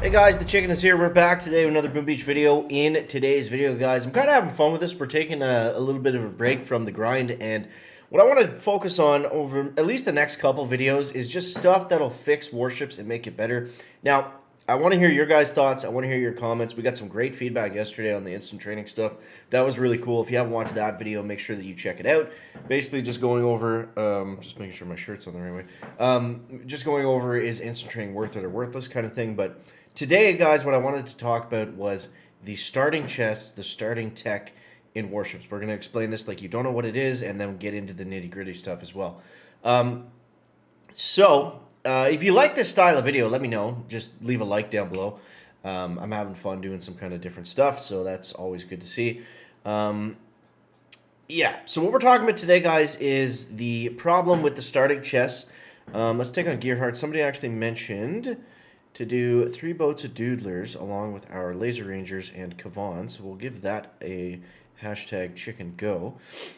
Hey guys, the chicken is here. We're back today with another Boom Beach video. In today's video, guys, I'm kind of having fun with this. We're taking a little bit of a break from the grind, and what I want to focus on over at least the next couple videos is just stuff that'll fix warships and make it better. Now, I want to hear your guys' thoughts. I want to hear your comments. We got some great feedback yesterday on the instant training stuff. That was really cool. If you haven't watched that video, make sure that you check it out. Basically, just going over, just making sure my shirt's on the right way. Just going over, is instant training worth it or worthless kind of thing. But today, guys, what I wanted to talk about was the starting chest, the starting tech in warships. We're going to explain this like you don't know what it is, and then get into the nitty-gritty stuff as well. If you like this style of video, let me know. Just leave a like down below. I'm having fun doing some kind of different stuff, so that's always good to see. So what we're talking about today, guys, is the problem with the starting chest. Let's take on Gearheart. Somebody actually mentioned to do 3 boats of doodlers along with our laser rangers and Kavan, so we'll give that a hashtag chicken go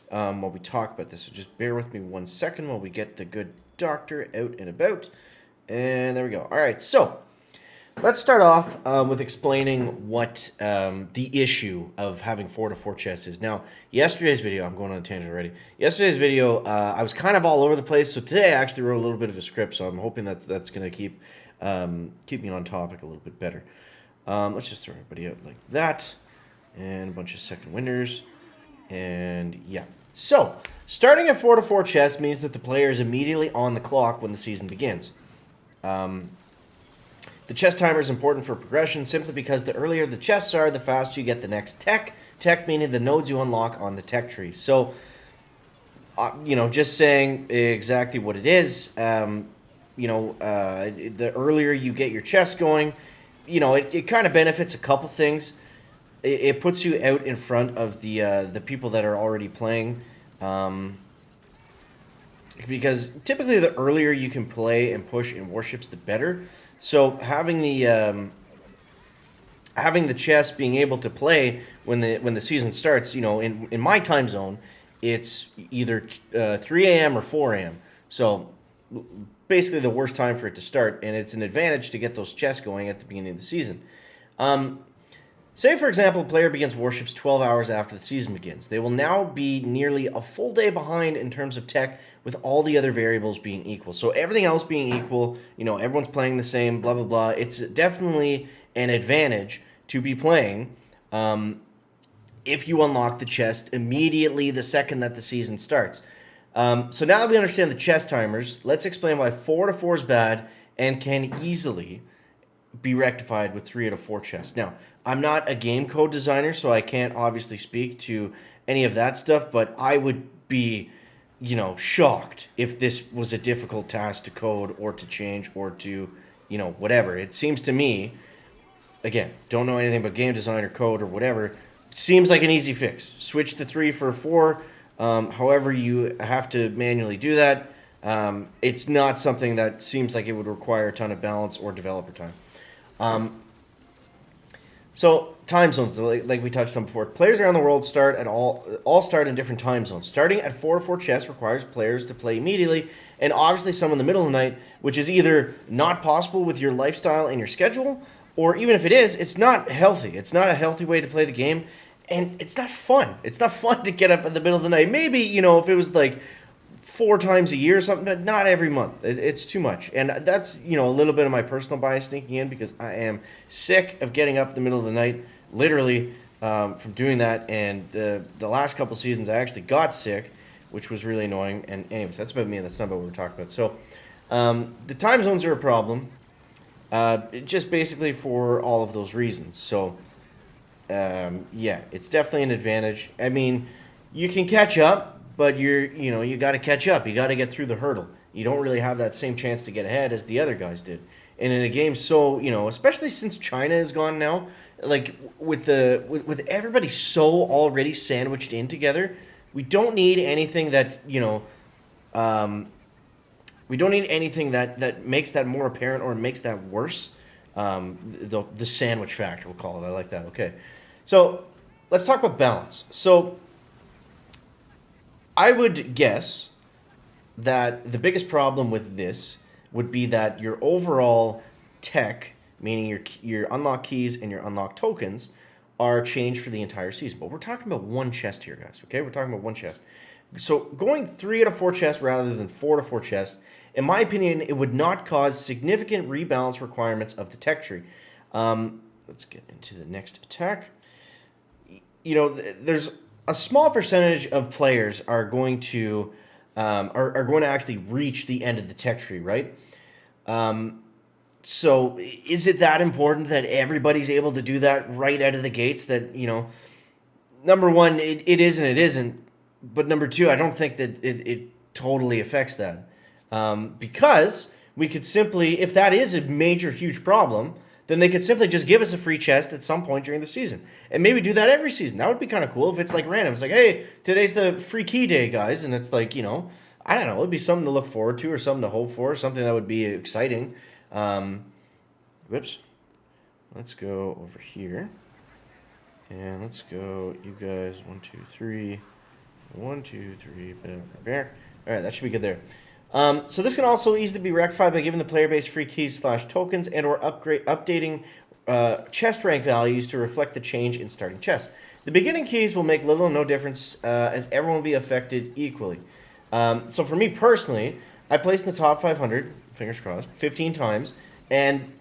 while we talk about this. So just bear with me 1 second while we get the good doctor out and about. And there we go. All right, so let's start off with explaining what the issue of having 4-4 chests is. Now, yesterday's video, I'm going on a tangent already. Yesterday's video, I was kind of all over the place, so today I actually wrote a little bit of a script, so I'm hoping that's going to keep me on topic a little bit better. Let's just throw everybody out like that, and a bunch of second winners, and yeah. So, starting at 4-4 chests means that the player is immediately on the clock when the season begins. The chest timer is important for progression simply because the earlier the chests are, the faster you get the next tech. Tech meaning the nodes you unlock on the tech tree. So, just saying exactly what it is. The earlier you get your chest going, it kind of benefits a couple things. It puts you out in front of the people that are already playing, because typically the earlier you can play and push in warships, the better. So having the chest, being able to play when the season starts, in my time zone, it's either 3 a.m. or 4 a.m. So basically the worst time for it to start, and it's an advantage to get those chests going at the beginning of the season. Say, for example, a player begins warships 12 hours after the season begins. They will now be nearly a full day behind in terms of tech, with all the other variables being equal. So everything else being equal, everyone's playing the same, blah, blah, blah. It's definitely an advantage to be playing if you unlock the chest immediately the second that the season starts. So now that we understand the chest timers, let's explain why 4-4 is bad and can easily be rectified with 3-4 chests. Now, I'm not a game code designer, so I can't obviously speak to any of that stuff, but I would be, shocked if this was a difficult task to code or to change or to, whatever. It seems to me, again, don't know anything about game design or code or whatever, seems like an easy fix. Switch the 3 for 4, however you have to manually do that. It's not something that seems like it would require a ton of balance or developer time. So time zones, like we touched on before, players around the world start at all start in different time zones. Starting at 4-4 chests requires players to play immediately, and obviously some in the middle of the night, which is either not possible with your lifestyle and your schedule, or even if it is, it's not healthy. It's not a healthy way to play the game, and it's not fun. It's not fun to get up in the middle of the night. Maybe, if it was like 4 times a year or something, but not every month. It's too much. And that's, a little bit of my personal bias sneaking in, because I am sick of getting up in the middle of the night, literally, from doing that. And the last couple seasons, I actually got sick, which was really annoying. And anyways, that's about me, and that's not about what we're talking about. So the time zones are a problem, just basically for all of those reasons. So, it's definitely an advantage. I mean, you can catch up, but you got to catch up. You got to get through the hurdle. You don't really have that same chance to get ahead as the other guys did. And in a game so, especially since China is gone now, like with everybody so already sandwiched in together, we don't need anything that, we don't need anything that makes that more apparent or makes that worse. The sandwich factor, we'll call it. I like that. Okay. So let's talk about balance. So I would guess that the biggest problem with this would be that your overall tech meaning your unlock keys and your unlock tokens are changed for the entire season. But we're talking about one chest here, guys. Okay, we're talking about one chest. So going 3 out of 4 chests rather than 4 to 4 chests, in my opinion, it would not cause significant rebalance requirements of the tech tree. Let's get into the next attack. There's a small percentage of players are going to actually reach the end of the tech tree, right? So is it that important that everybody's able to do that right out of the gates? That, number one, it is and it isn't. But number two, I don't think that it totally affects that. Because we could simply, if that is a major, huge problem, then they could simply just give us a free chest at some point during the season. And maybe do that every season. That would be kind of cool if it's like random. It's like, hey, today's the free key day, guys. And it's like, I don't know, it'd be something to look forward to or something to hope for, something that would be exciting. Whoops. Let's go over here. And let's go, you guys, 1, 2, 3. 1, 2, 3. Bear. All right, that should be good there. So this can also easily be rectified by giving the player base free keys / tokens and or updating chest rank values to reflect the change in starting chests. The beginning keys will make little or no difference as everyone will be affected equally. So for me personally, I placed in the top 500, fingers crossed, 15 times, and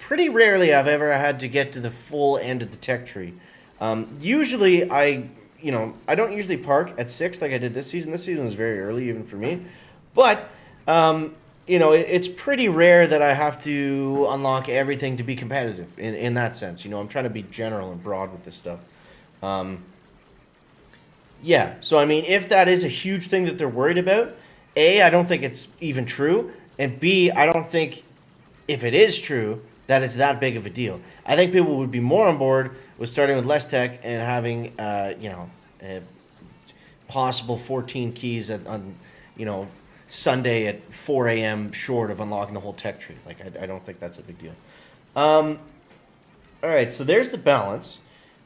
pretty rarely I've ever had to get to the full end of the tech tree. Usually I don't usually park at 6 like I did this season. This season was very early even for me. But, it's pretty rare that I have to unlock everything to be competitive in that sense. I'm trying to be general and broad with this stuff. Yeah, so I mean, if that is a huge thing that they're worried about, A, I don't think it's even true. And B, I don't think if it is true, that it's that big of a deal. I think people would be more on board with starting with less tech and having, possible 14 keys on Sunday at 4 a.m. short of unlocking the whole tech tree. Like, I don't think that's a big deal. All right, so there's the balance.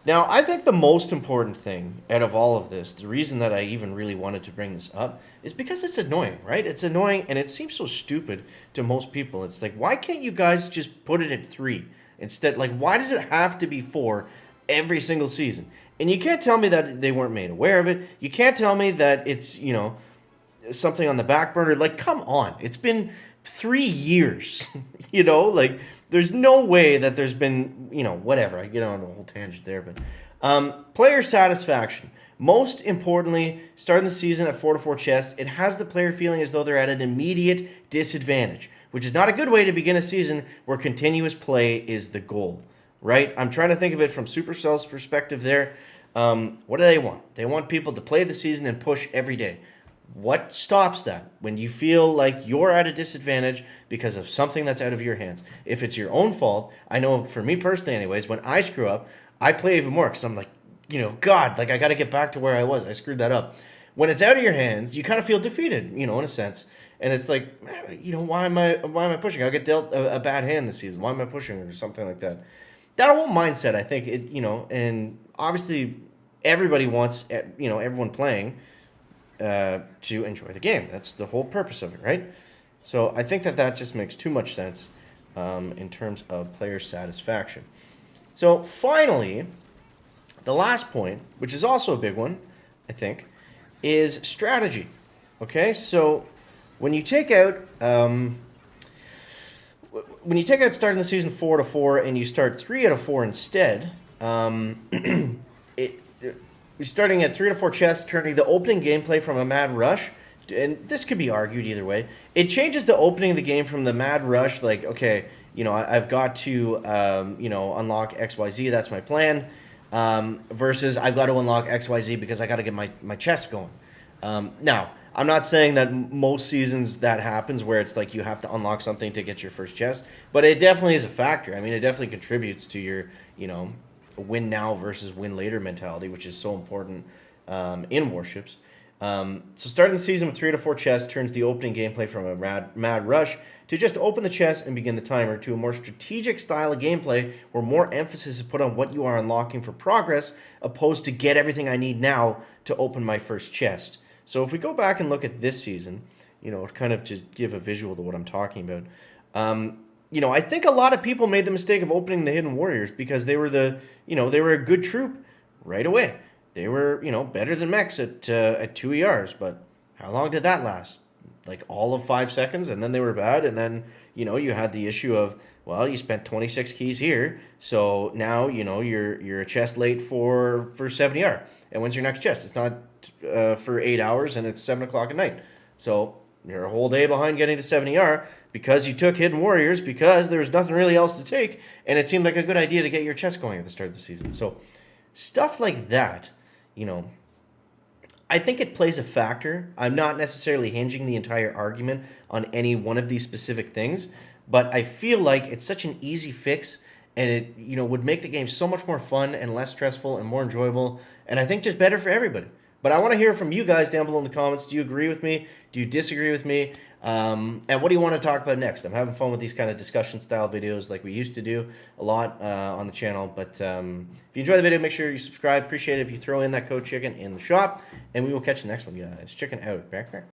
Now, I think the most important thing out of all of this, the reason that I even really wanted to bring this up, is because it's annoying, right? It's annoying, and it seems so stupid to most people. It's like, why can't you guys just put it at 3 instead? Like, why does it have to be 4 every single season? And you can't tell me that they weren't made aware of it. You can't tell me that it's, something on the back burner. Like, come on. It's been 3 years, like, there's no way that there's been, whatever. I get on a whole tangent there, but player satisfaction. Most importantly, starting the season at 4 to 4 chests, it has the player feeling as though they're at an immediate disadvantage, which is not a good way to begin a season where continuous play is the goal, right? I'm trying to think of it from Supercell's perspective there. What do they want? They want people to play the season and push every day. What stops that? When you feel like you're at a disadvantage because of something that's out of your hands. If it's your own fault, I know for me personally anyways, when I screw up, I play even more because I'm like, God, like I got to get back to where I was. I screwed that up. When it's out of your hands, you kind of feel defeated, in a sense. And it's like, why am I pushing? I'll get dealt a bad hand this season. Why am I pushing or something like that? That whole mindset, I think, and obviously everybody wants, everyone playing to enjoy the game. That's the whole purpose of it, right? So I think that just makes too much sense in terms of player satisfaction. So finally, the last point, which is also a big one, I think, is strategy. Okay, so when you take out starting the season 4 to 4 and you start 3 out of 4 instead, you're starting at 3 to 4 chests, turning the opening gameplay from a mad rush, and this could be argued either way. It changes the opening of the game from the mad rush, like, okay, I've got to, unlock XYZ, that's my plan, versus I've got to unlock XYZ because I got to get my chest going. Now, I'm not saying that most seasons that happens where it's like you have to unlock something to get your first chest, but it definitely is a factor. I mean, it definitely contributes to your, win now versus win later mentality, which is so important in Warships. So starting the season with 3 to 4 chests turns the opening gameplay from a mad rush to just open the chest and begin the timer to a more strategic style of gameplay where more emphasis is put on what you are unlocking for progress opposed to get everything I need now to open my first chest. So if we go back and look at this season, kind of to give a visual to what I'm talking about, I think a lot of people made the mistake of opening the Hidden Warriors because they were they were a good troop right away. They were, better than mechs at 2 ERs, but how long did that last? Like all of 5 seconds, and then they were bad, and then you had the issue of, well, you spent 26 keys here, so now you're a chest late for 7 ER, and when's your next chest? It's not for 8 hours, and it's 7 o'clock at night, so you're a whole day behind getting to 7 ER because you took Hidden Warriors because there was nothing really else to take, and it seemed like a good idea to get your chest going at the start of the season. So stuff like that, I think it plays a factor. I'm not necessarily hinging the entire argument on any one of these specific things, but I feel like it's such an easy fix, and it would make the game so much more fun and less stressful and more enjoyable, and I think just better for everybody. But I want to hear from you guys down below in the comments. Do you agree with me? Do you disagree with me? And what do you want to talk about next? I'm having fun with these kind of discussion style videos like we used to do a lot on the channel. But if you enjoy the video, make sure you subscribe. Appreciate it if you throw in that code chicken in the shop. And we will catch you next one, guys. Chicken out. Back.